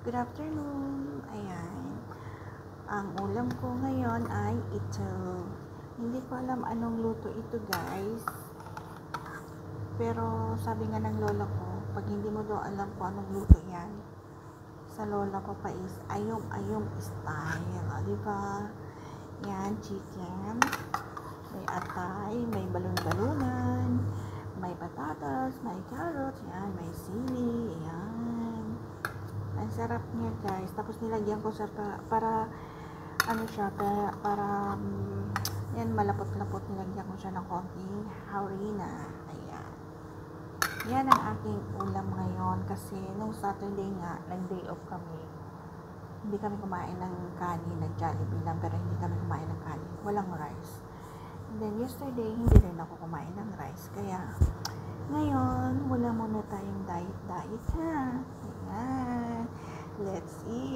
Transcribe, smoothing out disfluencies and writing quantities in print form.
Good afternoon. Ayan. Ang ulam ko ngayon ay ito. Hindi ko alam anong luto ito, guys. Pero sabi nga ng lola ko, pag hindi mo daw alam kung anong luto yan, sa lola ko pa is ayong style. Diba? Yan, chicken. May atay, may balon-balunan, may patatas, may carrots, yan, may sili, yan. Ang sarap niya, guys. Tapos nilagyan ko sa para ano siya, para yan, malapot-lapot. Nilagyan ko siya ng konting harina. Ayan. Yan ang aking ulam ngayon kasi nung Saturday nga, nag-day off kami. Hindi kami kumain ng kanin, nag-Jollibee lang, pero hindi kami kumain ng kanin. Walang rice. And then yesterday, hindi rin ako kumain ng rice. Kaya ngayon, wala muna tayong diet ha. Ayan. Let's eat.